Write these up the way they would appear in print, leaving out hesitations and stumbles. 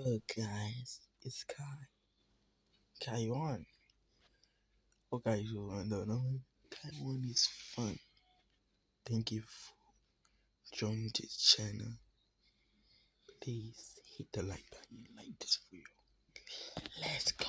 Guys, it's Kai. Kai One. Oh, guys, you don't know. Kai One is fun. Thank you for joining this channel. Please hit the like button. Like this video. Let's go.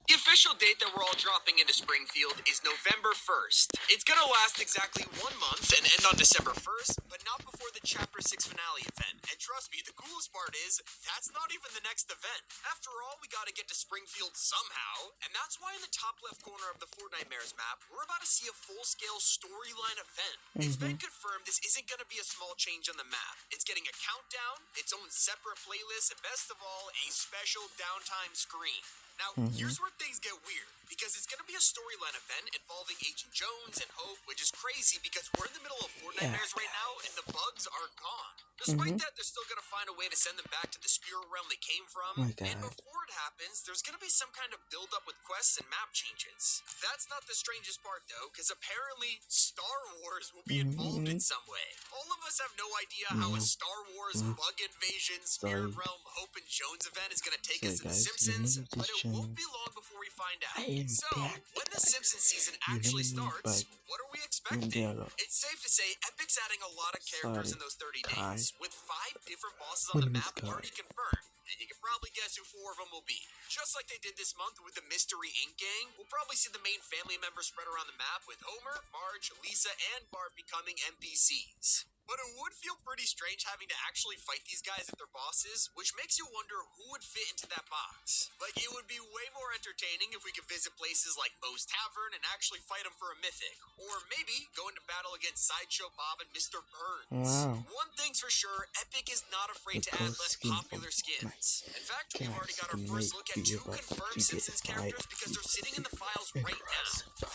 The official date that we're all dropping into Springfield is November 1st. It's gonna last exactly 1 month and end on December 1st, but not before the Chapter 6 finale event. And trust me, the coolest part is, that's not even the next event. After all, we gotta get to Springfield somehow, and that's why in the top left corner of the Fortnite Mares map, we're about to see a full-scale storyline event. It's been confirmed this isn't gonna be a small change on the map. It's getting a countdown, its own separate playlist, and best of all, a special downtime screen. Now, here's where things get weird, because it's going to be a storyline event involving Agent Jones and Hope, which is crazy because we're in the middle of Fortnite Mares right now, and the bugs are gone. Despite that, they're still going to find a way to send them back to the spirit realm they came from, and before it happens, there's going to be some kind of build-up with quests and map changes. That's not the strangest part, though, because apparently Star Wars will be involved in some way. All of us have no idea how a Star Wars bug invasion, spirit realm, Hope and Jones event is going to take us to The Simpsons, but it won't be long before we find out. So, when the Simpsons season actually starts, what are we expecting? It's safe to say Epic's adding a lot of characters in those 30 days, with 5 different bosses on the map already confirmed. And you can probably guess who 4 of them will be. Just like they did this month with the Mystery Inc. gang, we'll probably see the main family members spread around the map, with Homer, Marge, Lisa, and Bart becoming NPCs. But it would feel pretty strange having to actually fight these guys if they're bosses, which makes you wonder who would fit into that box. Like, it would be way more entertaining if we could visit places like Bo's Tavern and actually fight them for a mythic. Or maybe go into battle against Sideshow Bob and Mr. Burns. One thing's for sure, Epic is not afraid to add less popular skins. In fact, we've already got our first look at 2 confirmed Simpsons characters because they're sitting in the files right now.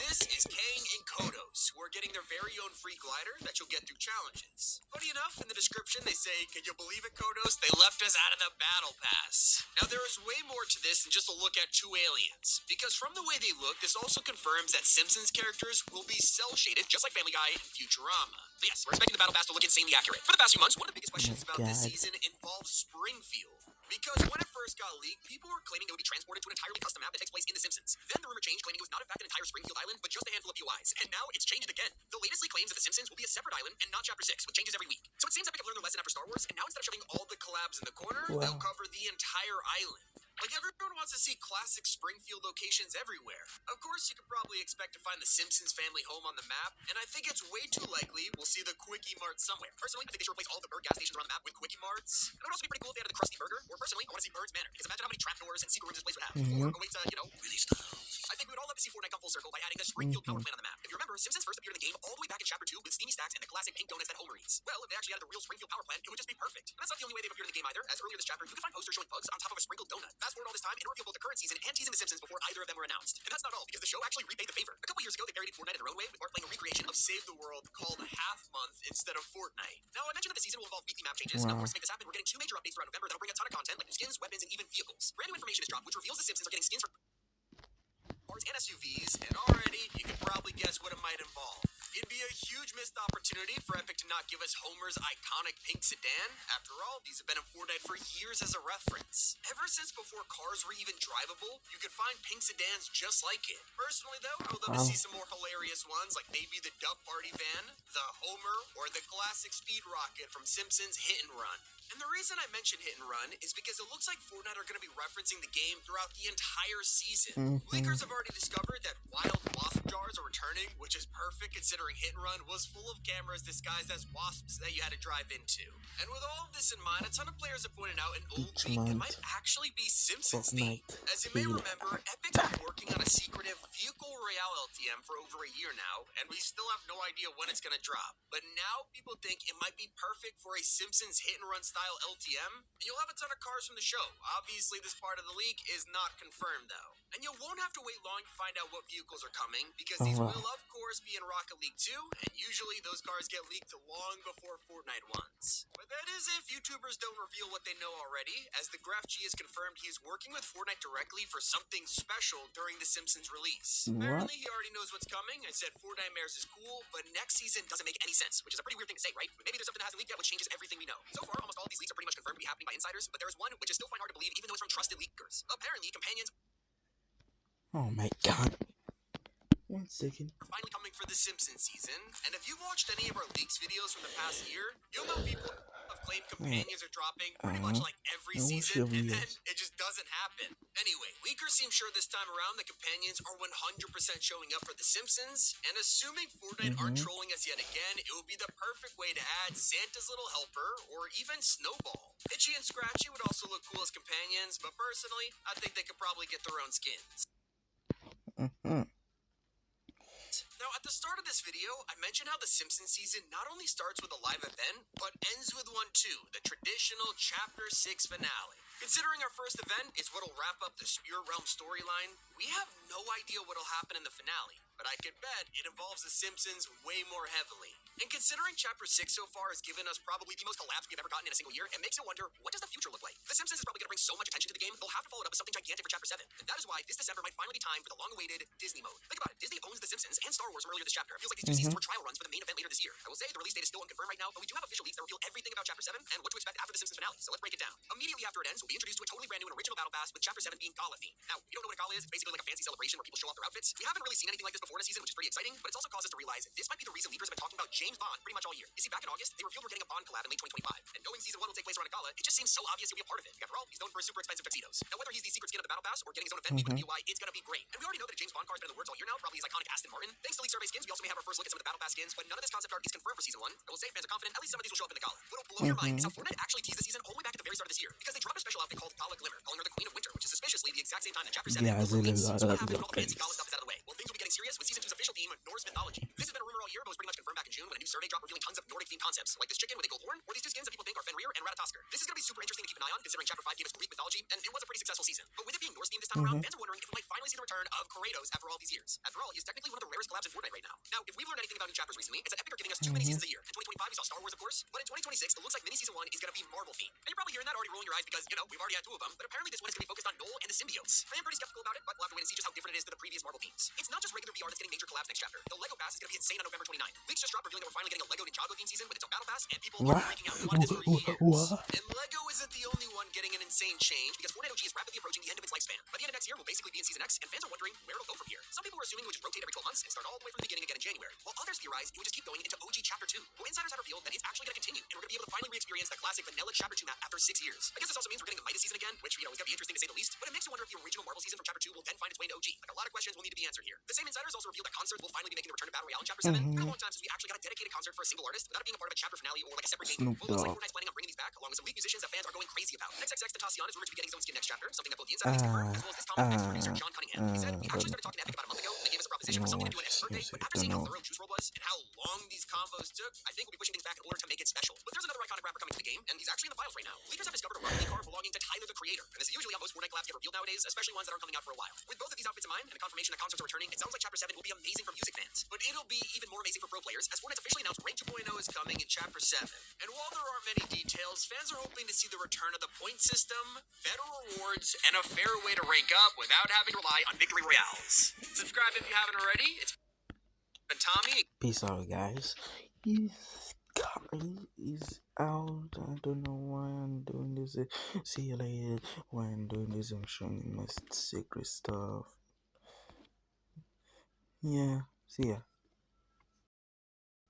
This is Kang and Kodos, who are getting their very own free glider that you'll get through challenges. Funny enough, in the description they say, "Can you believe it, Kodos? They left us out of the battle pass." Now there is way more to this than just a look at 2 aliens, because from the way they look, this also confirms that Simpsons characters will be cel-shaded, just like Family Guy and Futurama. But yes, we're expecting the battle pass to look insanely accurate. For the past few months, one of the biggest questions about this season involves Springfield. Because when it first got leaked, people were claiming it would be transported to an entirely custom map that takes place in The Simpsons. Then the rumor changed, claiming it was not in fact an entire Springfield island, but just a handful of UIs. And now it's changed again. The latest leak claims that The Simpsons will be a separate island and not Chapter 6, which changes every week. So it seems Epic have learned their lesson after Star Wars, and now instead of shoving all the collabs in the corner, they'll cover the entire island. Like, everyone wants to see classic Springfield locations everywhere. Of course, you could probably expect to find the Simpsons family home on the map, and I think it's way too likely we'll see the Quickie Mart somewhere. Personally, I think they should replace all of the bird gas stations around the map with Quickie Marts. And it would also be pretty cool if they added the Krusty Burger, or personally, I want to see Bird's Manor, because imagine how many trapdoors and secret rooms this place would have. Or a way to, really styles. I think we would all love to see Fortnite come full circle by adding the Springfield power plant on the map. If you remember, Simpsons first appeared in the game all the way back in Chapter 2 with Steamy Stacks and the classic pink donuts that Homer eats. Well, if they actually added the real Springfield power plant, it would just be perfect. And that's not the only way they've appeared in the game either, as earlier this chapter, you can find posters showing bugs on top of a sprinkled donut. Fast forward all this time, it revealed both the current season and teasing The Simpsons before either of them were announced. And that's not all, because the show actually repaid the favor. A couple years ago, they parodied Fortnite in their own way, with Bart playing a recreation of Save the World called Half Month instead of Fortnite. Now, I mentioned that the season will involve weekly map changes, and of course, to make this happen, we're getting 2 major updates throughout November that'll bring a ton of content, like new skins, weapons, and even vehicles. Brand new information is dropped, which reveals The Simpsons are getting skins for cars and SUVs, and already, you can probably guess what it might involve. It'd be a huge missed opportunity for Epic to not give us Homer's iconic pink sedan. After all, these have been in Fortnite for years as a reference. Ever since before cars were even drivable, you could find pink sedans just like it. Personally, though, I would love to see some more hilarious ones, like maybe the Duck Party van, the Homer, or the classic speed rocket from Simpsons Hit and Run. And the reason I mention Hit and Run is because it looks like Fortnite are going to be referencing the game throughout the entire season. Leakers have already discovered that wild wasp jars are returning, which is perfect considering Hit and Run was full of cameras disguised as wasps that you had to drive into. And with all of this in mind, a ton of players have pointed out an old leak that might actually be Simpsons themed. As you may remember, Epic's been working on a secretive Vehicle Royale LTM for over a year now, and we still have no idea when it's going to drop. But now people think it might be perfect for a Simpsons Hit and Run style LTM, and you'll have a ton of cars from the show. Obviously, this part of the leak is not confirmed, though. And you won't have to wait long to find out what vehicles are coming, because these will, of course, be in Rocket League 2, and usually those cars get leaked long before Fortnite ones. But that is if you YouTubers don't reveal what they know already, as the Graph G has confirmed he is working with Fortnite directly for something special during The Simpsons release. What? Apparently, he already knows what's coming and said Fortnite Mares is cool, but next season doesn't make any sense, which is a pretty weird thing to say, right? Maybe there's something that hasn't leaked yet which changes everything we know. So far, almost all of these leaks are pretty much confirmed to be happening by insiders, but there is one which is still find hard to believe even though it's from trusted leakers. Apparently, companions Oh my god. 1 second. are finally coming for the Simpsons season, and if you've watched any of our leaks videos from the past year, you'll know people have claimed companions are dropping pretty much like every I watched season, your and then videos. it just doesn't happen. Anyway, leakers seem sure this time around that companions are 100% showing up for the Simpsons, and assuming Fortnite aren't trolling us yet again, it would be the perfect way to add Santa's Little Helper or even Snowball. Itchy and Scratchy would also look cool as companions, but personally, I think they could probably get their own skins. Now, at the start of this video, I mentioned how the Simpsons season not only starts with a live event, but ends with one too, the traditional Chapter 6 finale. Considering our first event is what'll wrap up the Spirit Realm storyline, we have no idea what'll happen in the finale, but I can bet it involves the Simpsons way more heavily. And considering Chapter 6 so far has given us probably the most collabs we've ever gotten in a single year, it makes you wonder, what does the future look like? The Simpsons is probably going to bring so much attention to the game, they'll have to follow it up with something gigantic for Chapter 7. And that is why this December might finally be time for the long-awaited Disney mode. Think about it, Disney owns The Simpsons and Star Wars from earlier this chapter. It feels like these two seasons were trial runs for the main event later this year. I will say the release date is still unconfirmed right now, but we do have official leaks that reveal everything about Chapter 7 and what to expect after the Simpsons finale. So let's break it down. Immediately after it ends, we'll be introduced to a totally brand new and original battle pass with Chapter 7 being Gala themed. Now, if you don't know what a gala is, it's basically like a fancy celebration where people show off their outfits. We haven't really seen anything like this before in a season, which is pretty exciting, but it's also caused us to realize this might be the reason leakers have been talking about James Bond pretty much all year. You see, back in August, they revealed we're getting a Bond collab in late 2025, and knowing season 1 will take place around a gala, it just seems so obvious he'll be a part of it. After all, he's known for his super expensive tuxedos. Now, whether he's the secret skin of the battle pass or getting his own event with the UI, it's gonna be great. And we already know that a James Bond card's been in the works all year now, probably his iconic Aston Martin. Thanks to leak survey skins, we also may have our first look at some of the battle pass skins, but none of this concept art is confirmed for season 1. I will say fans are confident at least some of these will show up in the gala. What'll blow your mind is how Fortnite actually teased the season all the way back at the very start of this year, because they dropped a special outfit called Gala Glimmer, calling her the Queen of Winter, which is suspiciously the exact same time that Chapter 7 Yeah, will release. So what like happens when all the fancy guys. gala stuff is out of the way? Well, things will be getting serious with season 2's official theme, Norse mythology. This has been a rumor all year, but was pretty much confirmed back in June when a new survey dropped revealing tons of Nordic-themed concepts, like this chicken with a gold horn, or these two skins that people think are Fenrir and Ratatoskr. This is going to be super interesting to keep an eye on, considering Chapter 5 gave us Greek mythology, and it was a pretty successful season. But with it being Norse-themed this time around, fans are wondering if we might finally see the return of Kratos after all these years. After all, he is technically one of the rarest collabs in Fortnite right now. Now, if we've learned anything about new chapters recently, it's that Epic are giving us too many seasons a year. In 2025, we saw Star Wars, of course, but in 2026, it looks like mini season 1 is going to be Marvel-themed. And you're probably hearing that already rolling your eyes because, we've already had 2 of them, but apparently this one is going to be focused on Noel and the symbiotes. I am pretty skeptical about it, but we'll have to wait and see just how different it is to the previous Marvel themes. It's not just regular VR that's getting major collabs next chapter. The Lego Pass is going to be insane on November 29th. Leaks just dropped revealing that we're finally getting a Lego Ninjago theme season with its own battle pass, and people are freaking out. They wanted this for years. And Lego isn't the only one getting an insane change, because Fortnite OG is rapidly approaching the end of its lifespan. By the end of next year, we'll basically be in Season X, and fans are wondering where it'll go from here. Some people are assuming it would just rotate every 12 months and start all the way from the beginning again in January, while others theorize it would just keep going into OG Chapter 2. Well, insiders have revealed that it's actually going to continue, and we're going to be able to finally re-experience the classic vanilla Chapter 2 map after 6 years. I guess this also means we're getting a Midas season again, which, is going to be interesting to say the least, but it makes you wonder if the original Marvel season from Chapter 2 will then find its way into OG. Like, a lot of questions will need to be answered here. The same insiders also revealed that concerts will finally be making the return to Battle Royale in Chapter 7. It's been a long time since we actually got a dedicated concert for a single artist without it being a part of a chapter finale or like a separate game. Well, looks like Fortnite's planning on bringing these back, along with some lead musicians that fans are going crazy about. XXX Tentacion is rumored to be getting his own skin next chapter, something that both the insiders confirmed, as well as this comic next producer John Cunningham. He said, we actually started talking to Epic about a month ago, and they gave us a proposition for something to do on Epic's birthday, but after seeing how thorough Juice WRLD was and how long these combos took, I think we'll be pushing things back in order to make it special. But there's another iconic rapper coming to the game, and he's actually in the files right now. Leakers have discovered a Rocket League card belonging to Tyler, the Creator, and this is usually how most Fortnite collabs get revealed nowadays, especially ones that aren't coming out for a while. With both of these outfits in mind, and the confirmation that concerts are returning, it sounds like Chapter 7 will be amazing for music fans. But it'll be even more amazing for pro players, as Fortnite's officially announced Rank 2.0 is coming in Chapter 7. And while there aren't many details, fans are hoping to see the return of the point system, better rewards, and a fair way to rank up without having to rely on victory royales. Subscribe if you haven't already. It's been Tommy. Peace out, guys. This guy is out. I don't know why I'm doing this. See you later. Why I'm doing this, I'm showing you my secret stuff. Yeah, see ya.